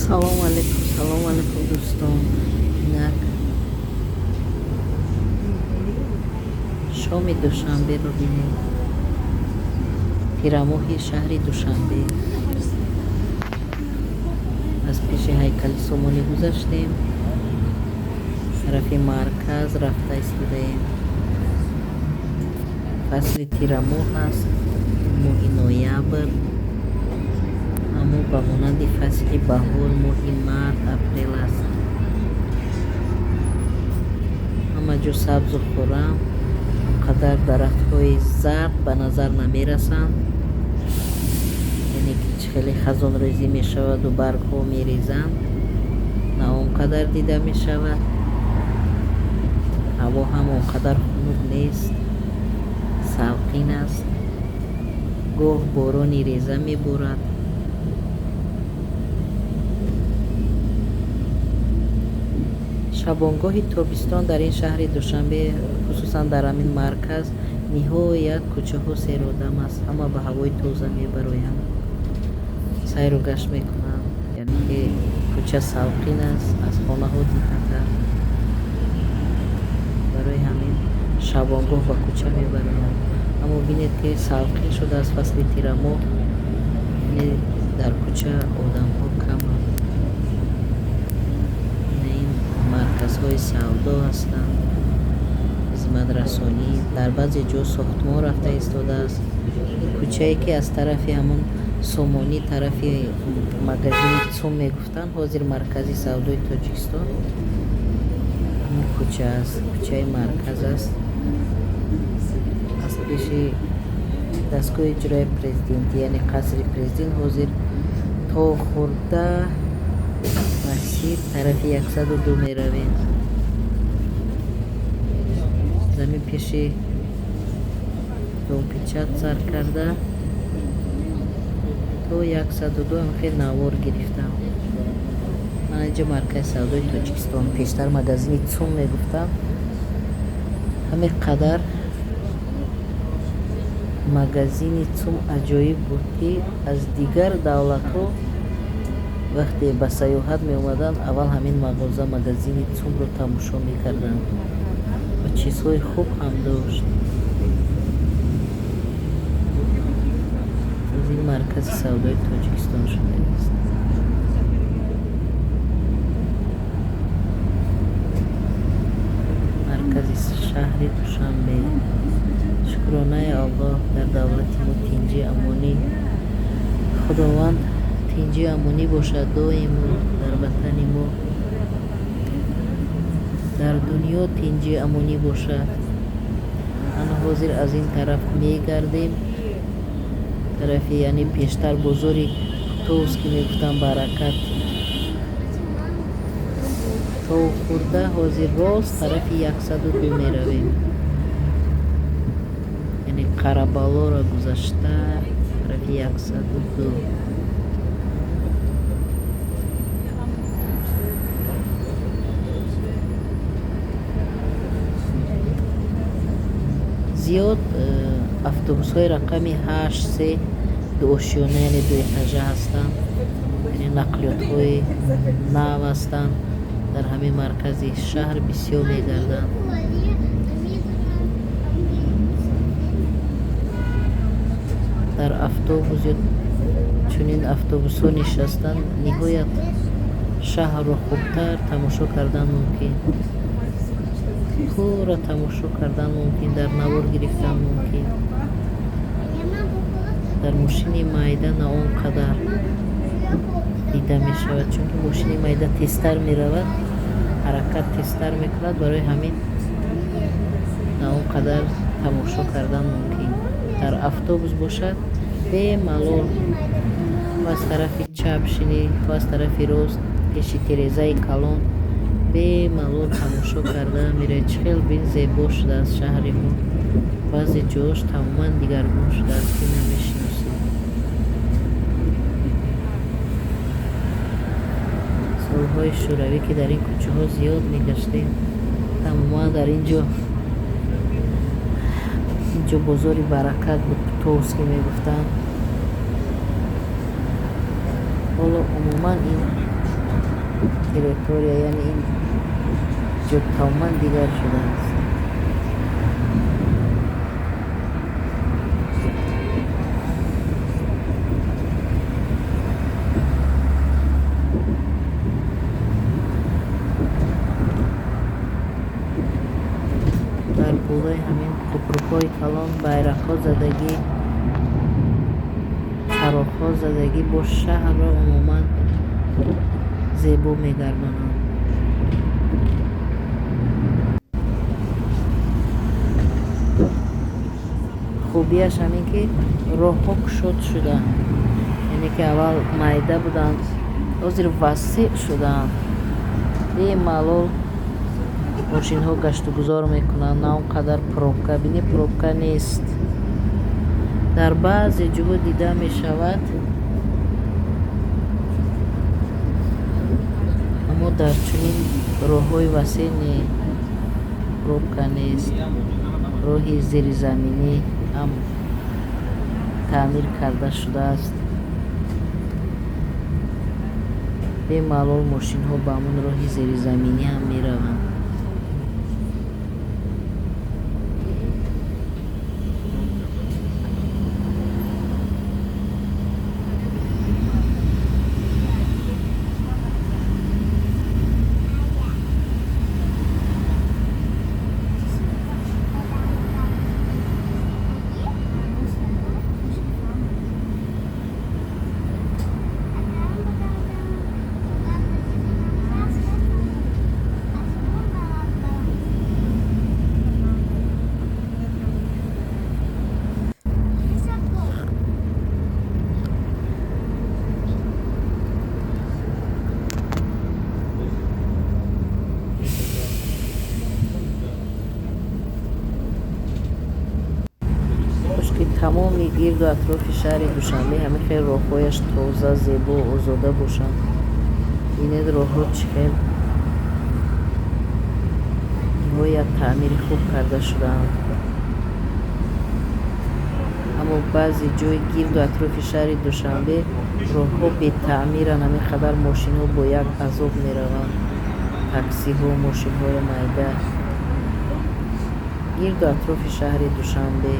салом алейкум дӯстон. Инак шоми душанберо бинем. пирамоҳи шаҳри Душанбе. аз пеши ҳайкали Сомонӣ гузаштем, тарафи марказ рафта истодаем. фасли тирамоҳ аст, моҳи ноябр, аммо ба монанди фасли баҳор моҳи март, апрел аст. ҳама ҷо сабзу хӯрам, қадар дарахтҳои зард ба назар намерасанд, яъне ки хеле хазонрезӣ мешаваду баргҳо мерезанд, на он қадар дида мешавад. ҳаво ҳам он қадар хунук нест, салқин аст, гоҳ борони реза меборад. шабонгоҳи тобистон дар ин шаҳри Душанбе, хусусан дар ҳамин марказ, ниҳоят кӯчаҳо серодам аст. ҳама ба ҳавои тоза мебароянд, сайру гашт мекунанд, яъне ки кӯча салқин аст, аз хонаҳо дидатар. барои ҳамин шабонгоҳ ба кӯча мебароянд. аммо бинед ки салқин шудааст, фасли тирамоҳ, дар кӯча одамҳо каманд. марказҳои савдо ҳастанд, хизматрасонӣ, дар баъзе ҷо сохтмон рафта истодааст. кӯчае ки аз тарафи ҳамон Сомонӣ, тарафи магазини ЦУМ мегуфтанд, ҳозир маркази савдои Тоҷикистон ҳамин кӯча аст, кӯчаи марказ аст. аз пеши дастгоҳи иҷрои президентӣ, яъне қасри президент, ҳозир то хурда масир тарафи 102 меравем. замин пеши домпичат сар карда то 102 хел навор гирифтам. ман инҷа маркази савдои Тоҷикистон, пештар магазини ЦУМ мегуфтам. ҳамин қадар магазини ЦУМ аҷоиб буд, ки аз дигар давлатҳо вақте ба сайёҳат меомаданд, аввал ҳамин мағоза магазини ЦУМро тамошо мекарданд ва чизҳои хуб ҳам дошт. аз ин маркази савдои Тоҷикистон шудааст. маркази шаҳри Душанбе. шукронаи Аллоҳ дар давлати мо тинҷи амонӣ. худованд тинҷи амонӣ бошад доимо дар ватани мо, дар дунё тинҷи амонӣ бошад. ана ҳозир аз ин тараф мегардем, тарафи яъне пештар бозори товз ки мегуфтам баракат, то хурда ҳозир рост тарафи 102 меравем, яъне қарабалоро гузашта тарафи 102. зиёд автобусҳои рақами 83 дуошёна, яъне дуэтажа ҳастанд, яъне нақлиётҳои нав ҳастанд. дар ҳамин маркази шаҳр бисёр мегарданд. дар автобус ё чунин автобусҳо нишастан ниҳоят шаҳрро хубтар тамошо кардан мумкин, пурра тамошо кардан мумкин, дар навор гирифтан мумкин. дар мошини майда на он қадар дида мешавад, чунки мошини майда тезтар меравад, ҳаракат тезтар мекунад. барои ҳамин на он қадар тамошо кардан мумкин. дар автобус бошад бемалол ва аз тарафи чап шинӣ ва аз тарафи рост пеши тирезаи калон бемалол тамошо карда меравед. чӣ хел бин зебо шудааст шаҳри мо. баъзе ҷоҳош тамоман дигаргун шудааст, ки намешиносем. солҳои шӯравӣ ки дар ин кӯчаҳо зиёд мегаштем, тамоман дар инҷо бозори баракат буд, товз ки мегуфтанд. ҳоло умуман ин територия, яъне ин ҷо тамоман дигар шудааст. дар болои ҳамин кӯпрукҳои калон байрақҳо задагӣ, чароғҳо задагӣ бо шаҳрро умуман зебо мегардонанд. хубияш ҳамин ки роҳҳо кушод шудаанд, яъне ки аввал майда буданд, ҳозир васеъ шудаанд. бемалол мошинҳо гаштугузор мекунанд, на он қадар пробка. бинӣ пробка нест. дар баъзе ҷоҳо дида мешавад, аммо дар чунин роҳҳои васеъ не пробка нест. роҳи зиризаминӣ ҳам таъмир карда шудааст. бемалол мошинҳо ба ҳамон роҳи зиризаминӣ ҳам мераванд. тамоми гирду атрофи шаҳри Душанбе ҳамин хел роҳҳояш тоза, зебо, озода бошанд. бинед роҳҳо чӣ хел ниҳоят таъмири хуб карда шудаанд. аммо баъзе ҷои гирду атрофи шаҳри Душанбе роҳҳо бетаъмиранд, ҳамин қадар мошинҳо бо як азоб мераванд, таксиҳо, мошинҳои майда гирду атрофи шаҳри Душанбе.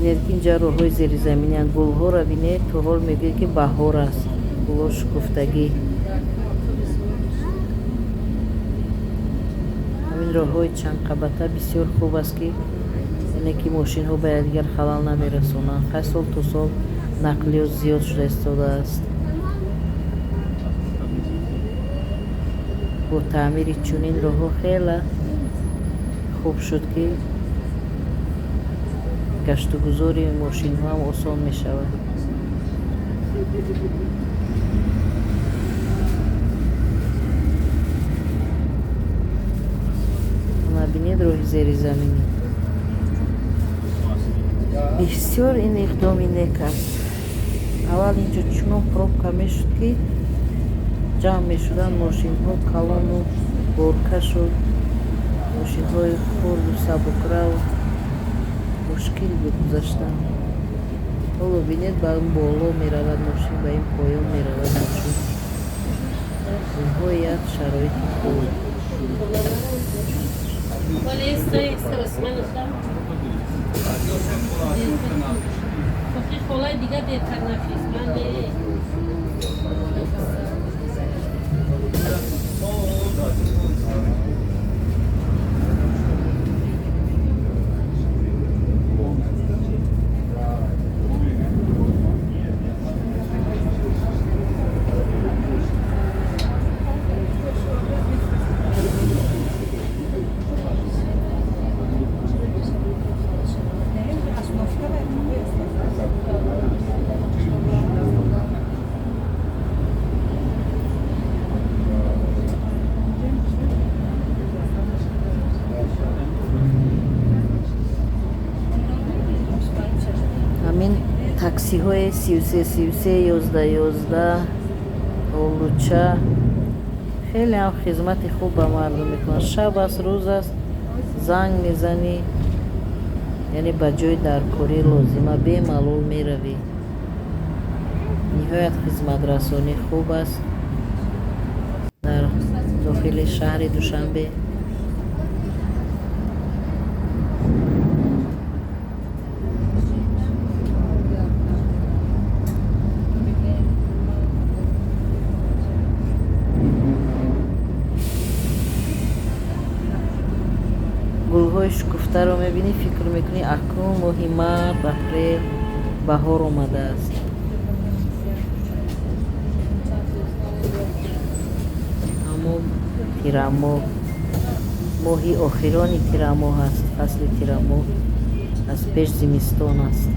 бинед ки инҷа роҳҳои зеризаминианд. гулҳоро бинед, то ҳол мебинед ки баҳор аст, гулҳо шукуфтагӣ. ҳамин роҳҳои чандқабата бисёр хуб аст, ки яъне ки мошинҳо ба якдигар халал намерасонанд. ҳар сол то сол нақлиёт зиёд шуда истодааст. бо таъмири чунин роҳҳо хеле хуб шуд, ки гаштугузори мошинҳо ҳам осон мешавад. бинед роҳи зеризаминӣ бисёр ин иқдоми нек аст. аввал инҷо чунон пробка мешуд, ки ҷамъ мешуданд мошинҳо, калону боркашу мошинҳои хурду сабукрав мушкил гузаштан. ҳоло бинед ба ин боло меравад мошин, ба ин поён меравад мошин. инҳоят шароити хуб. Esta semana já. Porque kolay دیگه بهتر نفیس من همین تاکسی های 33 11 اولوچه خیلی هم خدمت خوب به مردم میکنن. شب است روز است زنگ میزنی یعنی به جای درکاری لازمه به معلول میروی. نهایت خدمت رسانی خوب است در داخل شهر دوشنبه. گل‌های شکفته رو میبینی فکر میکنی اکنون ماه اپریل بهار اومده است. اما تیرامو ماهی آخرانی تیرامو هست. فصل تیرامو از پیش زمستان است.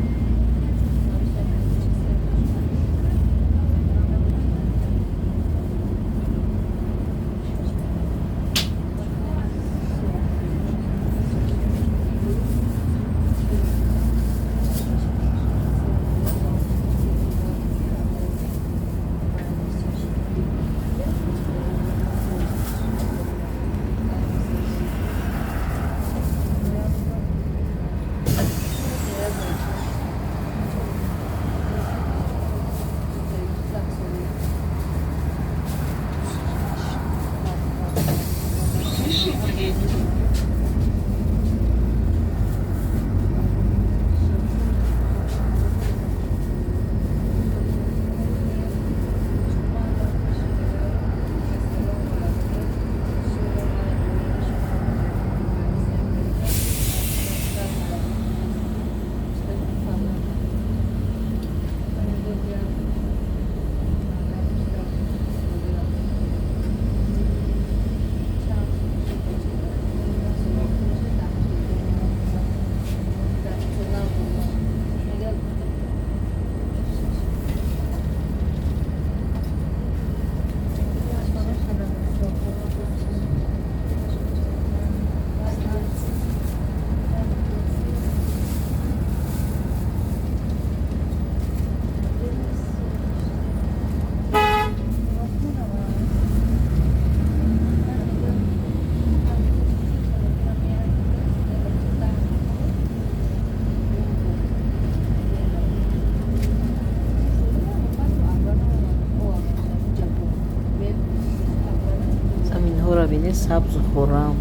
ببینید سبز و خورم.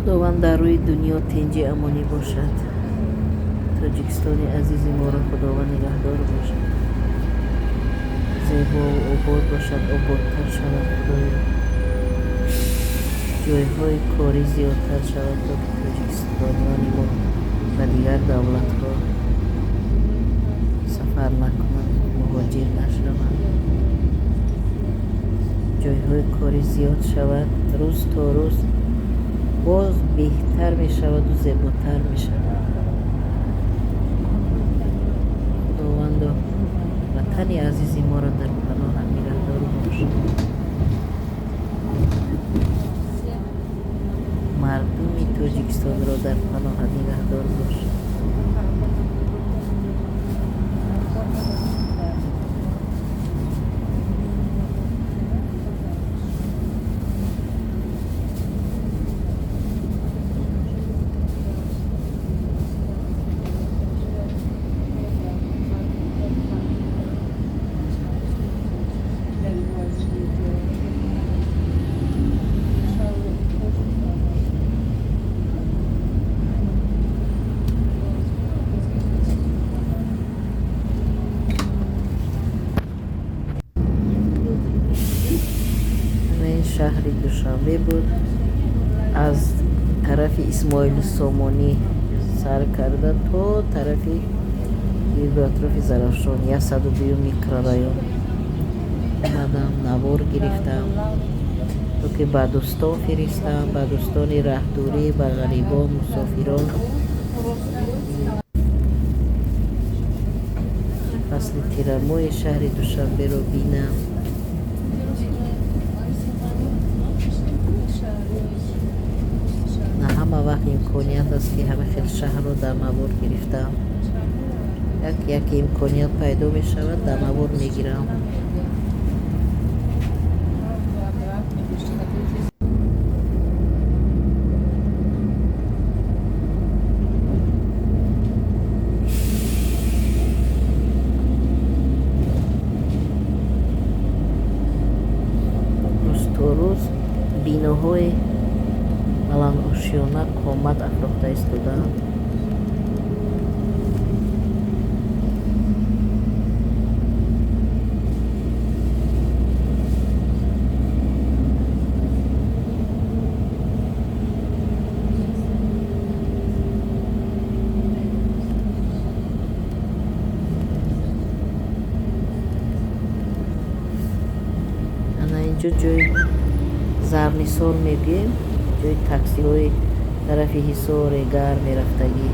خداوند در روی دنیا تنجی امانی باشد. تاجیکستان عزیز ما را خداوند نگهدار باشد. زیبا و آباد باشد، آبادتر شود خدایا. جایهای کاری زیادتر شود تا که تاجیکستانیان ما و دیگر دولت ها سفر نکنند، مهاجر نشوند. جایهای کاری زیاد شود، روز تا روز باز بهتر می شود و زیباتر می شود. خداوند وطن عزیزی ما را در پناه نگهدار باشد. مردم تاجیکستان را در پناه نگهدار باشد. шаҳри Душанбе буд. Аз тарафи Исмоили Сомонӣ сар карда то тарафи гирду атрофи Зарафшон 102 микрорайон омадам, навор гирифтам, то ки ба дӯстон фиристам, ба дӯстони раҳдурӣ, ба ғарибон, мусофирон фасли тирамоҳи шаҳри Душанберо бинам. на ҳама вақт имконият аст ки ҳама хел шаҳрро дар навор гирифтам. як имконият пайдо мешавад, дар навор мегирам. рӯз то рӯз биноҳои баландошёна қомат афрохта истодаанд. инҷо ҷои Зарнисор мегӯем, ҷои таксиҳои тарафи Ҳисори Гар мерафтагӣ.